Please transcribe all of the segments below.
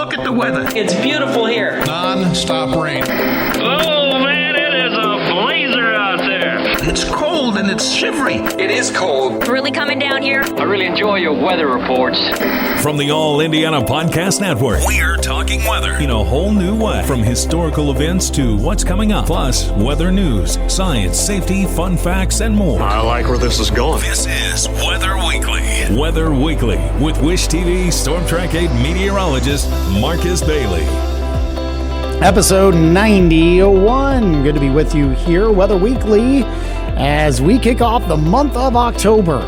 Look at the weather. It's beautiful here. Non-stop rain. Oh, man, it is a blazer out there. It's cold and it's shivery. It is cold. It's really coming down here. I really enjoy your weather reports. From the All Indiana Podcast Network, we're talking weather in a whole new way. From historical events to what's coming up, plus weather news, science, safety, fun facts, and more. I like where this is going. This is Weather Weekly. Weather Weekly with Wish TV Storm Track 8 meteorologist Marcus Bailey. Episode 91. Good to be with you here, Weather Weekly, as we kick off the month of October.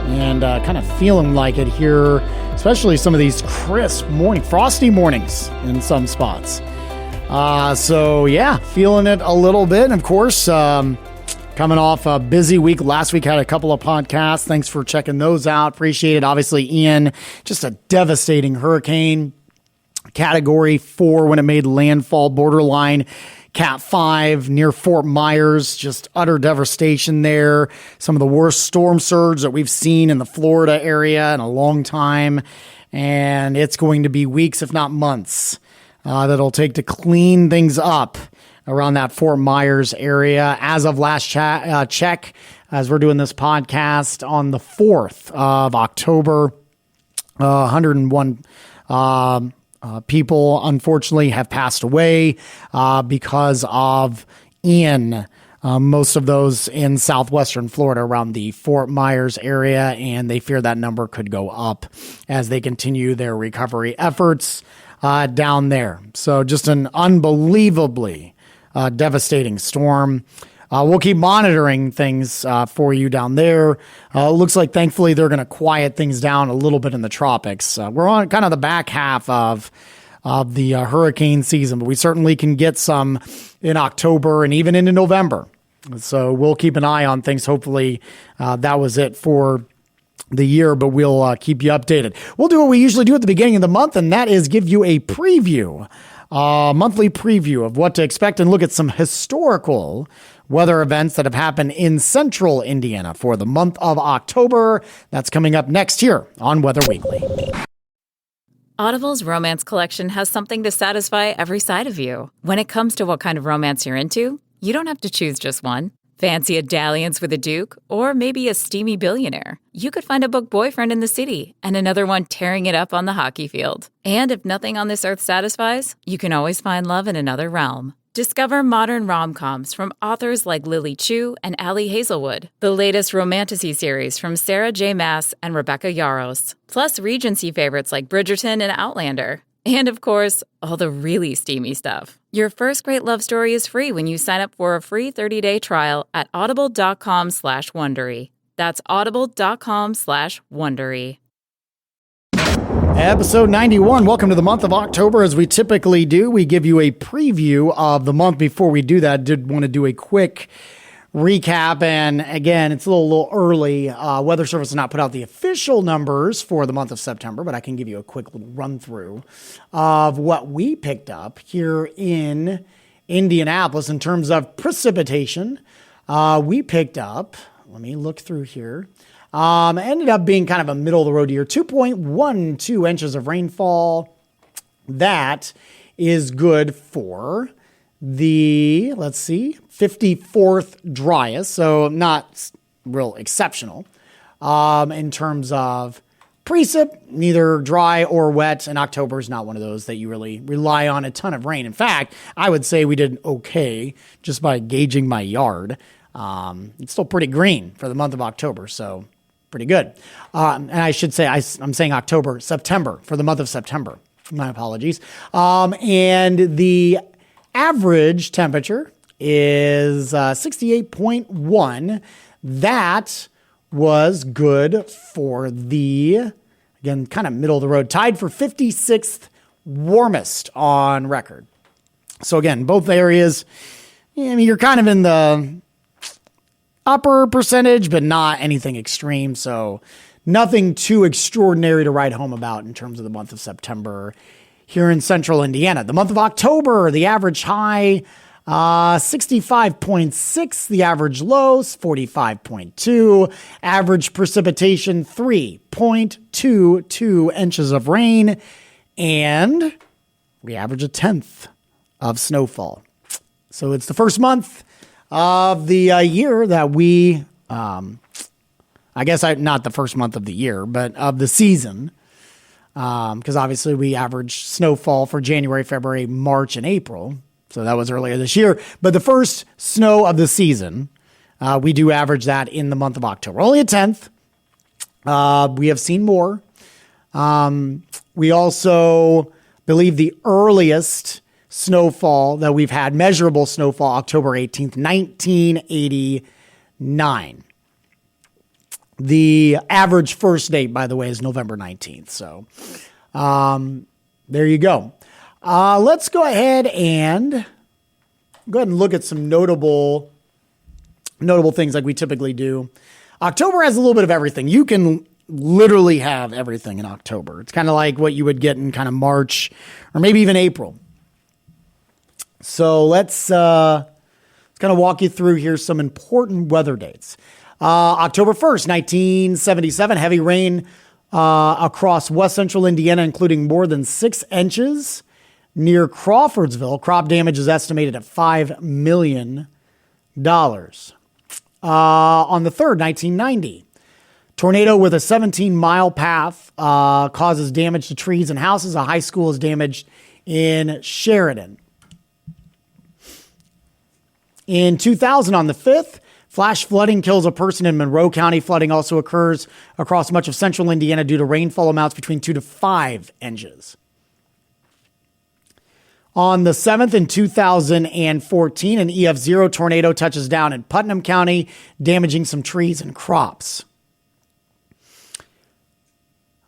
And kind of feeling like it here, especially some of these crisp frosty mornings in some spots. So yeah, feeling it a little bit. And of course, coming off a busy week. Last week had a couple of podcasts. Thanks for checking those out. Appreciate it. Obviously, Ian, just a devastating hurricane. Category 4 when it made landfall, borderline Cat 5 near Fort Myers. Just utter devastation there. Some of the worst storm surge that we've seen in the Florida area in a long time. And it's going to be weeks, if not months, that it'll take to clean things up around that Fort Myers area. As of last check, as we're doing this podcast on the 4th of October, 101 people, unfortunately, have passed away because of Ian. Most of those in southwestern Florida around the Fort Myers area, and they fear that number could go up as they continue their recovery efforts down there. So just an unbelievably devastating storm. We'll keep monitoring things for you down there. Looks like, thankfully, they're going to quiet things down a little bit in the tropics. We're on kind of the back half of the hurricane season, but we certainly can get some in October and even into November. So we'll keep an eye on things. Hopefully, that was it for the year, but we'll keep you updated. We'll do what we usually do at the beginning of the month, and that is give you a preview, monthly preview of what to expect and look at some historical weather events that have happened in central Indiana for the month of October. That's coming up next here on Weather Weekly. Audible's romance collection has something to satisfy every side of you. When it comes to what kind of romance you're into, you don't have to choose just one. Fancy a dalliance with a duke, or maybe a steamy billionaire. You could find a book boyfriend in the city and another one tearing it up on the hockey field. And if nothing on this earth satisfies, you can always find love in another realm. Discover modern rom-coms from authors like Lily Chu and Ali Hazelwood, the latest romantasy series from Sarah J. Maas and Rebecca Yarros, plus Regency favorites like Bridgerton and Outlander. And of course, all the really steamy stuff. Your first great love story is free when you sign up for a free 30-day trial at audible.com/Wondery. That's audible.com/Wondery. Episode 91. Welcome to the month of October. As we typically do, we give you a preview of the month. Before we do that, I did want to do a quick recap. And again, it's a little early. Weather Service has not put out the official numbers for the month of September, but I can give you a quick little run through of what we picked up here in Indianapolis in terms of precipitation. We picked up, let me look through here. Ended up being kind of a middle of the road year, 2.12 inches of rainfall. That is good for the, 54th driest. So not real exceptional, in terms of precip, neither dry or wet. And October is not one of those that you really rely on a ton of rain. In fact, I would say we did okay just by gauging my yard. It's still pretty green for the month of October. So pretty good. And I should say, I'm saying September, for the month of September. My apologies. And the average temperature is 68.1. That was good for the, again, kind of middle of the road, tied for 56th warmest on record. So again, both areas, I mean, you're kind of in the upper percentage, but not anything extreme. So nothing too extraordinary to write home about in terms of the month of September here in central Indiana. The month of October, the average high, 65.6. The average low, 45.2. Average precipitation, 3.22 inches of rain. And we average a tenth of snowfall. So it's the first month of the year that we, not the first month of the year, but of the season. Because obviously we average snowfall for January, February, March, and April. So that was earlier this year. But the first snow of the season, we do average that in the month of October. Only a tenth. We have seen more. We also believe the earliest snowfall that we've had, measurable snowfall, October 18th, 1989. The average first date, by the way, is November 19th. So there you go. Let's go ahead and look at some notable things like we typically do. October has a little bit of everything. You can literally have everything in October. It's kind of like what you would get in kind of March or maybe even April. So let's kind of walk you through here some important weather dates. October 1st, 1977, heavy rain across west central Indiana, including more than 6 inches near Crawfordsville. Crop damage is estimated at $5 million. On the 3rd, 1990, tornado with a 17-mile path causes damage to trees and houses. A high school is damaged in Sheridan. In 2000, on the 5th, flash flooding kills a person in Monroe County. Flooding also occurs across much of central Indiana due to rainfall amounts between 2 to 5 inches. On the 7th, in 2014, an EF0 tornado touches down in Putnam County, damaging some trees and crops.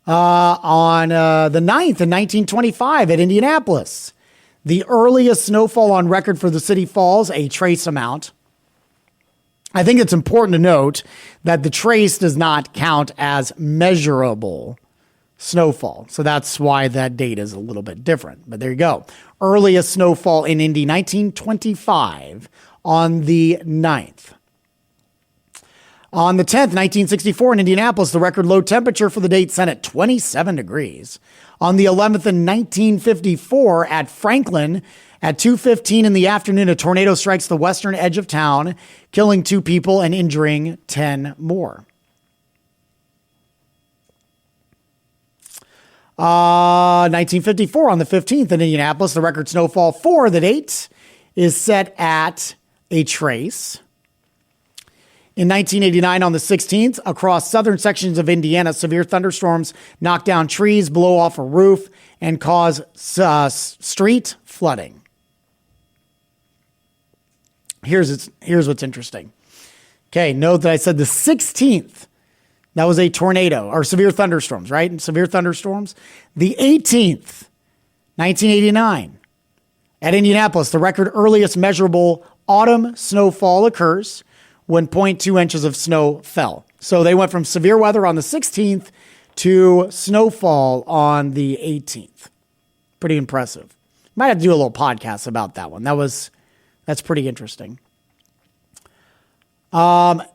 On the 9th, in 1925, at Indianapolis, the earliest snowfall on record for the city falls, a trace amount. I think it's important to note that the trace does not count as measurable snowfall. So that's why that date is a little bit different. But there you go. Earliest snowfall in Indy, 1925, on the 9th. On the 10th, 1964, in Indianapolis, the record low temperature for the date set at 27 degrees. On the 11th, in 1954, at Franklin, at 2:15 in the afternoon, a tornado strikes the western edge of town, killing 2 people and injuring 10 more. 1954, on the 15th in Indianapolis, the record snowfall for the date is set at a trace. In 1989, on the 16th, across southern sections of Indiana, severe thunderstorms knock down trees, blow off a roof, and cause street flooding. Here's what's interesting. Okay, note that I said the 16th. That was a tornado, or severe thunderstorms, right? Severe thunderstorms. The 18th, 1989, at Indianapolis, the record earliest measurable autumn snowfall occurs when 0.2 inches of snow fell. So they went from severe weather on the 16th to snowfall on the 18th. Pretty impressive. Might have to do a little podcast about that one. That's pretty interesting. Another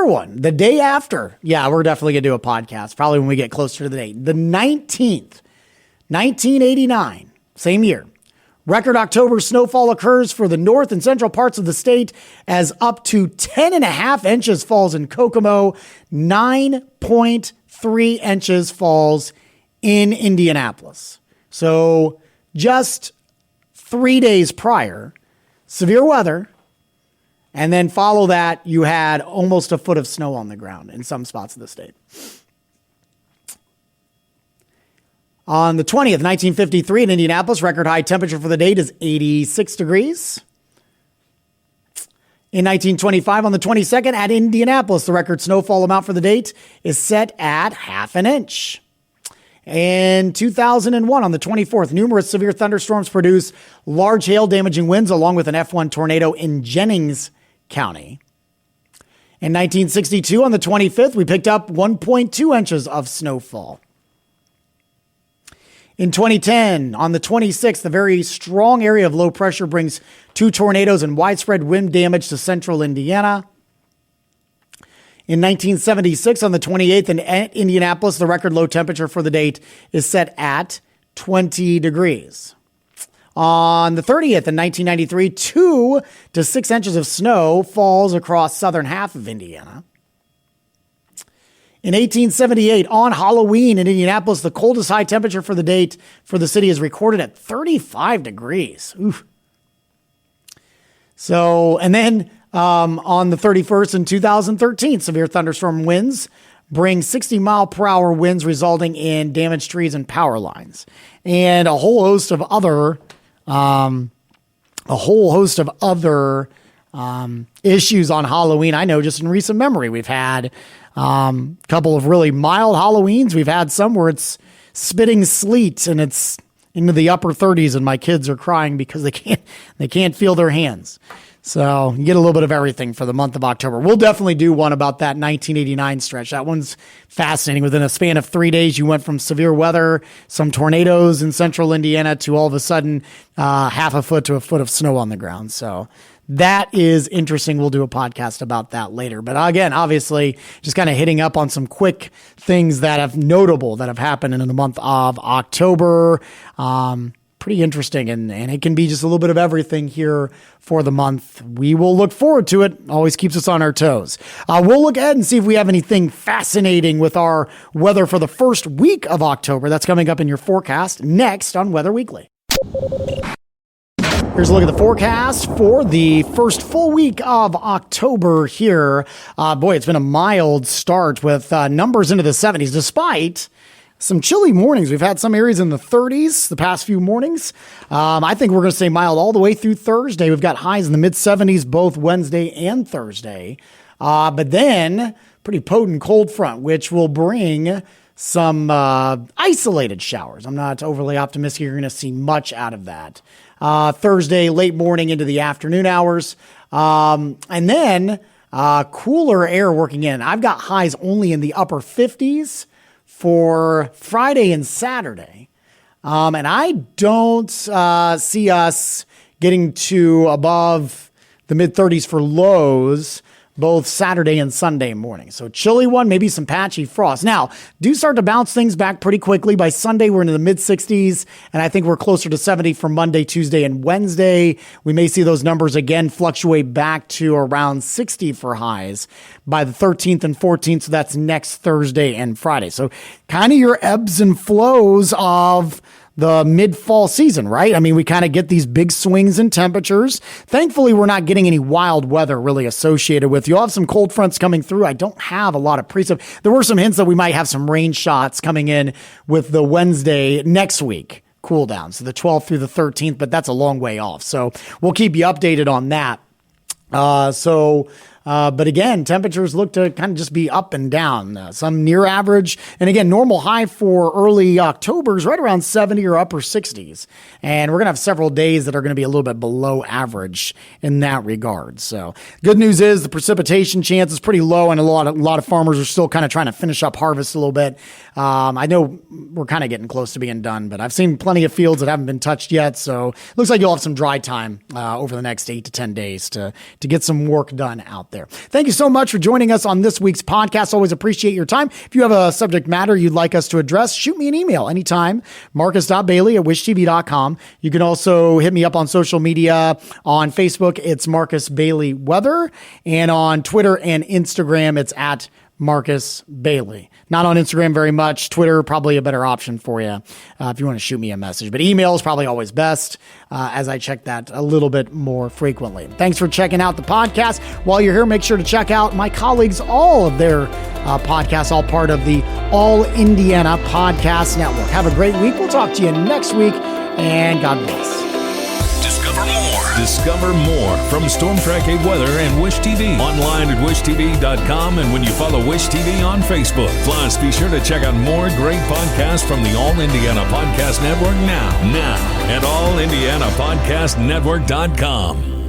one, the day after. Yeah, we're definitely going to do a podcast, probably when we get closer to the date. The 19th, 1989, same year. Record October snowfall occurs for the north and central parts of the state as up to 10.5 inches falls in Kokomo, 9.3 inches falls in Indianapolis. So just 3 days prior, severe weather, and then follow that, you had almost a foot of snow on the ground in some spots of the state. On the 20th, 1953 in Indianapolis, record high temperature for the date is 86 degrees. In 1925, on the 22nd at Indianapolis, the record snowfall amount for the date is set at 0.5 inch. In 2001, on the 24th, numerous severe thunderstorms produce large hail damaging winds along with an F1 tornado in Jennings County. In 1962, on the 25th, we picked up 1.2 inches of snowfall. In 2010, on the 26th, a very strong area of low pressure brings 2 tornadoes and widespread wind damage to central Indiana. In 1976, on the 28th in Indianapolis, the record low temperature for the date is set at 20 degrees. On the 30th in 1993, 2 to 6 inches of snow falls across southern half of Indiana. In 1878, on Halloween in Indianapolis, the coldest high temperature for the date for the city is recorded at 35 degrees. Oof. So, and then on the 31st in 2013, severe thunderstorm winds bring 60-mile-per-hour winds, resulting in damaged trees and power lines, and a whole host of other issues on Halloween. I know just in recent memory, we've had a couple of really mild Halloweens. We've had some where it's spitting sleet and it's into the upper 30s, and my kids are crying because they can't feel their hands. So you get a little bit of everything for the month of October. We'll definitely do one about that 1989 stretch. That one's fascinating. Within a span of 3 days, you went from severe weather, some tornadoes in central Indiana, to all of a sudden half a foot to a foot of snow on the ground. So that is interesting. We'll do a podcast about that later. But again, obviously, just kind of hitting up on some quick things that have happened in the month of October. Pretty interesting, and it can be just a little bit of everything here for the month. We will look forward to it. Always keeps us on our toes. We'll look ahead and see if we have anything fascinating with our weather for the first week of October. That's coming up in your forecast next on Weather Weekly. Here's a look at the forecast for the first full week of October here. Boy, it's been a mild start with numbers into the 70s, despite some chilly mornings. We've had some areas in the 30s the past few mornings. I think we're going to stay mild all the way through Thursday. We've got highs in the mid-70s both Wednesday and Thursday. But then pretty potent cold front, which will bring some isolated showers. I'm not overly optimistic you're going to see much out of that. Thursday, late morning into the afternoon hours. And then cooler air working in. I've got highs only in the upper 50s for Friday and Saturday. And I don't see us getting to above the mid-30s for lows both Saturday and Sunday morning. So chilly one, maybe some patchy frost. Now, do start to bounce things back pretty quickly. By Sunday, we're into the mid-60s, and I think we're closer to 70 for Monday, Tuesday, and Wednesday. We may see those numbers again fluctuate back to around 60 for highs by the 13th and 14th, so that's next Thursday and Friday. So kind of your ebbs and flows of the mid-fall season, right? I mean, we kind of get these big swings in temperatures. Thankfully, we're not getting any wild weather really associated with. You'll have some cold fronts coming through. I don't have a lot of precip. There were some hints that we might have some rain shots coming in with the Wednesday next week cool down. So the 12th through the 13th, but that's a long way off. So we'll keep you updated on that. But again, temperatures look to kind of just be up and down, some near average. And again, normal high for early October is right around 70 or upper 60s. And we're going to have several days that are going to be a little bit below average in that regard. So good news is the precipitation chance is pretty low, and a lot of farmers are still kind of trying to finish up harvest a little bit. I know we're kind of getting close to being done, but I've seen plenty of fields that haven't been touched yet. So it looks like you'll have some dry time over the next 8 to 10 days to get some work done out there. Thank you so much for joining us on this week's podcast. Always appreciate your time. If you have a subject matter you'd like us to address, shoot me an email anytime, marcus.bailey@wishtv.com. You can also hit me up on social media. On Facebook, it's Marcus Bailey Weather, and on Twitter and Instagram, it's at Marcus Bailey. Not on Instagram very much. Twitter, probably a better option for you if you want to shoot me a message. But email is probably always best as I check that a little bit more frequently. Thanks for checking out the podcast. While you're here, make sure to check out my colleagues, all of their podcasts, all part of the All Indiana Podcast Network. Have a great week. We'll talk to you next week, and God bless. Discover more from Storm Track 8 Weather and Wish TV. Online at wishtv.com, and when you follow Wish TV on Facebook. Plus, be sure to check out more great podcasts from the All Indiana Podcast Network now at allindianapodcastnetwork.com.